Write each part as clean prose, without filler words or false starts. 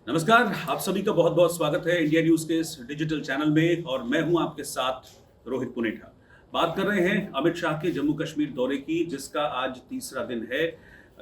नमस्कार, आप सभी का बहुत बहुत स्वागत है इंडिया न्यूज़ के इस डिजिटल चैनल में और मैं हूं आपके साथ रोहित पुनेठा। बात कर रहे हैं अमित शाह के जम्मू कश्मीर दौरे की, जिसका आज तीसरा दिन है।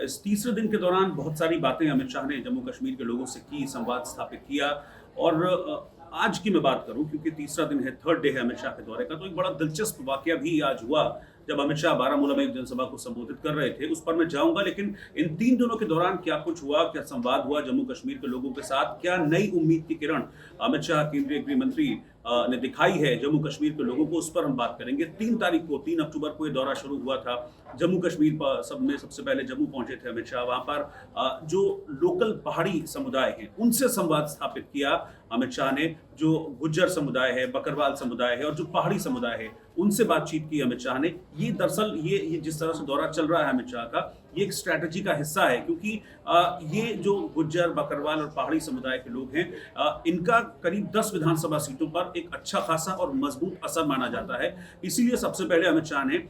इस तीसरे दिन के दौरान बहुत सारी बातें अमित शाह ने जम्मू कश्मीर के लोगों से की, संवाद स्थापित किया। और आज की मैं बात करूं क्योंकि तीसरा दिन है, थर्ड डे है अमित शाह के दौरे का, तो एक बड़ा दिलचस्प वाकया भी आज हुआ जब अमित शाह बारामूला में एक जनसभा को संबोधित कर रहे थे। उस पर मैं जाऊंगा, लेकिन इन 3 दिनों के दौरान क्या कुछ हुआ, क्या संवाद हुआ जम्मू कश्मीर के लोगों के साथ, क्या नई उम्मीद की किरण अमित शाह केंद्रीय गृह मंत्री ने दिखाई है जम्मू कश्मीर के लोगों को, उस पर हम बात करेंगे। 3 तारीख को, 3 अक्टूबर को ये दौरा शुरू हुआ था जम्मू कश्मीर पर। सबसे पहले जम्मू पहुंचे थे अमित शाह। वहां पर जो लोकल पहाड़ी समुदाय हैं उनसे संवाद स्थापित किया अमित शाह ने। जो गुज्जर समुदाय है, बकरवाल समुदाय है और जो पहाड़ी समुदाय है, उनसे बातचीत की अमित शाह ने। ये दरअसल ये जिस तरह से दौरा चल रहा है अमित शाह का, ये एक स्ट्रैटेजी का हिस्सा है, क्योंकि ये जो गुज्जर, बकरवाल और पहाड़ी समुदाय के लोग हैं, इनका करीब 10 विधानसभा सीटों पर एक अच्छा खासा और मजबूत असर माना जाता है। इसीलिए सबसे पहले अमित शाह ने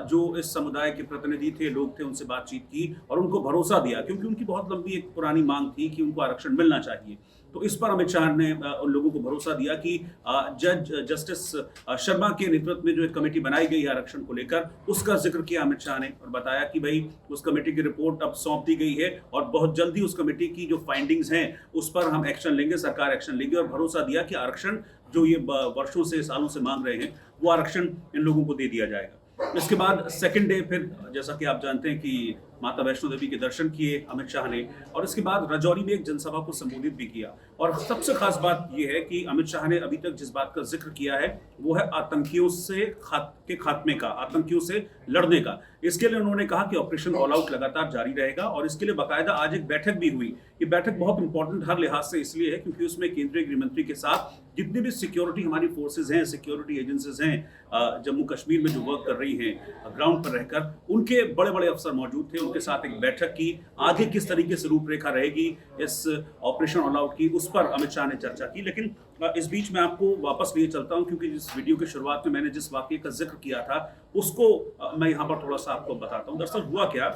जो इस समुदाय के प्रतिनिधि थे, लोग थे, उनसे बातचीत की और उनको भरोसा दिया, क्योंकि उनकी बहुत लंबी एक पुरानी मांग थी कि उनको आरक्षण मिलना चाहिए। तो इस पर अमित शाह ने उन लोगों को भरोसा दिया कि जज जस्टिस शर्मा के नेतृत्व में जो एक कमेटी बनाई गई है आरक्षण को लेकर, उसका जिक्र किया अमित शाह ने और बताया कि भाई उस कमेटी की रिपोर्ट अब सौंप दी गई है और बहुत जल्दी उस कमेटी की जो फाइंडिंग्स हैं उस पर हम एक्शन लेंगे, सरकार एक्शन लेगी। और भरोसा दिया कि आरक्षण जो ये वर्षों से, सालों से मांग रहे हैं, वो आरक्षण इन लोगों को दे दिया जाएगा। इसके बाद सेकंड डे फिर, जैसा कि आप जानते हैं कि माता वैष्णो देवी के दर्शन किए अमित शाह ने और इसके बाद राजौरी में एक जनसभा को संबोधित भी किया। और सबसे खास बात यह है कि अमित शाह ने अभी तक जिस बात का जिक्र किया है वो है आतंकियों के खात्मे का, आतंकियों से लड़ने का। इसके लिए उन्होंने कहा कि ऑपरेशन ऑल आउट लगातार जारी रहेगा और इसके लिए बाकायदा आज एक बैठक भी हुई। ये बैठक बहुत इंपॉर्टेंट हर लिहाज से इसलिए है क्योंकि उसमें केंद्रीय गृह मंत्री के साथ जितनी भी सिक्योरिटी हमारी फोर्सेज हैं, सिक्योरिटी एजेंसीज हैं जम्मू कश्मीर में जो वर्क कर रही हैं ग्राउंड पर रहकर, उनके बड़े बड़े अफसर मौजूद थे। उनके साथ एक बैठक की, आगे किस तरीके से रूपरेखा रहेगी इस ऑपरेशन ऑल आउट की, उस पर अमित शाह ने चर्चा की। लेकिन इस बीच मैं आपको वापस लिए चलता हूं, क्योंकि जिस वीडियो की शुरुआत में मैंने जिस वाक्य का जिक्र किया था उसको मैं यहाँ पर थोड़ा सा आपको बताता हूँ। दरअसल हुआ क्या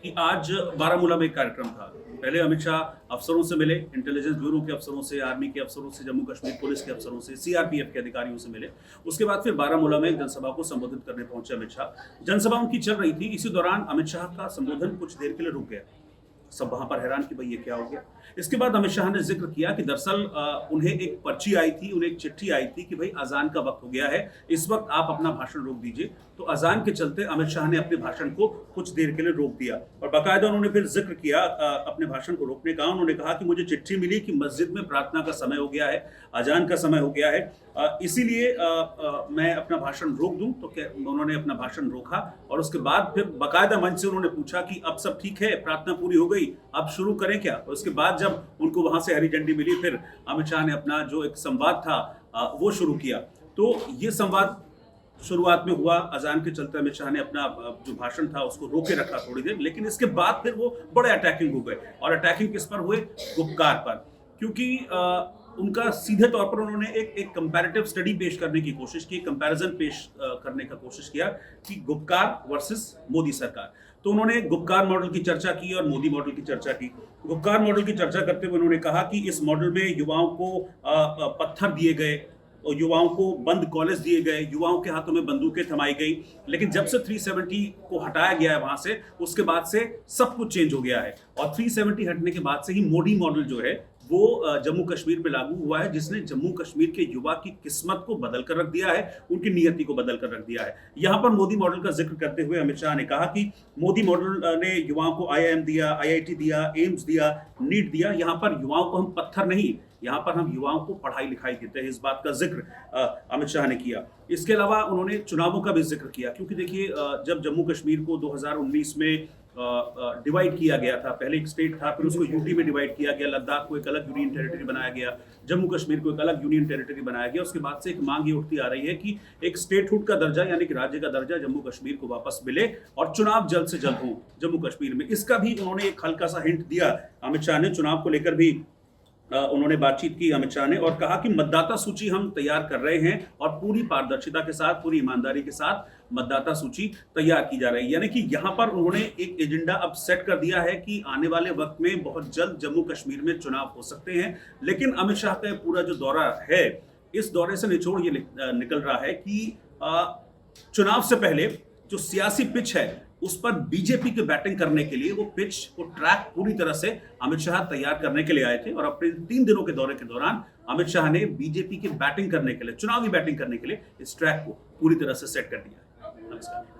कि आज बारामूला में एक कार्यक्रम था। पहले अमित शाह अफसरों से मिले, इंटेलिजेंस ब्यूरो के अफसरों से, आर्मी के अफसरों से, जम्मू कश्मीर पुलिस के अफसरों से, सीआरपीएफ के अधिकारियों से मिले। उसके बाद फिर बारामूला में एक जनसभा को संबोधित करने पहुंचे अमित शाह। जनसभा उनकी चल रही थी, इसी दौरान अमित शाह का संबोधन कुछ देर के लिए रुक गया। सब वहां पर हैरान कि भाई ये क्या हो गया। इसके बाद अमित शाह ने जिक्र किया कि दरअसल उन्हें एक पर्ची आई थी, उन्हें एक चिट्ठी आई थी कि भाई अजान का वक्त हो गया है, इस वक्त आप अपना भाषण रोक दीजिए। तो अजान के चलते अमित शाह ने अपने भाषण को कुछ देर के लिए रोक दिया और बाकायदा उन्होंने फिर जिक्र किया अपने भाषण को रोकने का। उन्होंने कहा कि मुझे चिट्ठी मिली कि मस्जिद में प्रार्थना का समय हो गया है, अजान का समय हो गया है, इसीलिए मैं अपना भाषण रोक दूं। तो उन्होंने अपना भाषण रोका और उसके बाद फिर बाकायदा मंच से उन्होंने पूछा कि अब सब ठीक है, प्रार्थना पूरी हो गई, अब शुरू करें क्या। और उसके बाद जब उनको वहां से हरी झंडी मिली, फिर अमित शाह ने अपना जो एक संवाद था वो शुरू किया। तो ये संवाद शुरुआत में हुआ, अजान के चलते अमित शाह ने अपना जो भाषण था उसको रोके रखा थोड़ी देर, लेकिन इसके बाद फिर वो बड़े अटैकिंग हो गए। और अटैकिंग किस पर हुए? गुपकार पर। क्योंकि उनका सीधे तौर पर उन्होंने एक कंपैरेटिव स्टडी पेश करने की कोशिश की, कंपैरिजन पेश करने का कोशिश किया कि गुपकार वर्सेस मोदी सरकार। तो उन्होंने गुपकार मॉडल की चर्चा की और मोदी मॉडल की चर्चा की। गुपकार मॉडल की चर्चा करते हुए उन्होंने कहा कि इस मॉडल में युवाओं को पत्थर दिए गए और युवाओं को बंद कॉलेज दिए गए, युवाओं के हाथों में बंदूकें थमाई गई। लेकिन जब से 370 को हटाया गया है वहां से, उसके बाद से सब कुछ चेंज हो गया है। और 370 हटने के बाद से ही मोदी मॉडल जो है वो जम्मू कश्मीर पे लागू हुआ है, जिसने जम्मू कश्मीर के युवा की किस्मत को बदल कर रख दिया है, उनकी नियति को बदल कर रख दिया है। यहाँ पर मोदी मॉडल का जिक्र करते हुए अमित शाह ने कहा कि मोदी मॉडल ने युवाओं को आईआईएम दिया, आईआईटी दिया, एम्स दिया, नीट दिया। यहाँ पर युवाओं को हम पत्थर नहीं, यहाँ पर हम युवाओं को पढ़ाई लिखाई देते हैं। इस बात का जिक्र अमित शाह ने किया। इसके अलावा उन्होंने चुनावों का भी जिक्र किया, क्योंकि देखिए जब जम्मू कश्मीर को 2019 में डिवाइड किया गया था, पहले एक स्टेट था, फिर उसको यूटी में डिवाइड किया गया, लद्दाख को एक अलग यूनियन टेरिटरी बनाया गया, जम्मू कश्मीर को एक अलग यूनियन टेरिटरी बनाया गया। उसके बाद से एक मांग ये उठती आ रही है कि एक स्टेटहुड का दर्जा, यानी कि राज्य का दर्जा जम्मू कश्मीर को वापस मिले और चुनाव जल्द से जल्द हो जम्मू कश्मीर में। इसका भी उन्होंने एक हल्का सा हिंट दिया अमित शाह ने, चुनाव को लेकर भी उन्होंने बातचीत की अमित शाह ने और कहा कि मतदाता सूची हम तैयार कर रहे हैं और पूरी पारदर्शिता के साथ, पूरी ईमानदारी के साथ मतदाता सूची तैयार की जा रही है। यानी कि यहाँ पर उन्होंने एक एजेंडा अब सेट कर दिया है कि आने वाले वक्त में बहुत जल्द जम्मू कश्मीर में चुनाव हो सकते हैं। लेकिन अमित शाह का पूरा जो दौरा है, इस दौरे से निचोड़ ये निकल रहा है कि चुनाव से पहले जो सियासी पिच है उस पर बीजेपी के बैटिंग करने के लिए वो पिच को ट्रैक पूरी तरह से अमित शाह तैयार करने के लिए आए थे। और अपने 3 दिनों के दौरे के दौरान अमित शाह ने बीजेपी की बैटिंग करने के लिए, चुनावी बैटिंग करने के लिए इस ट्रैक को पूरी तरह से सेट कर दिया है। नमस्कार।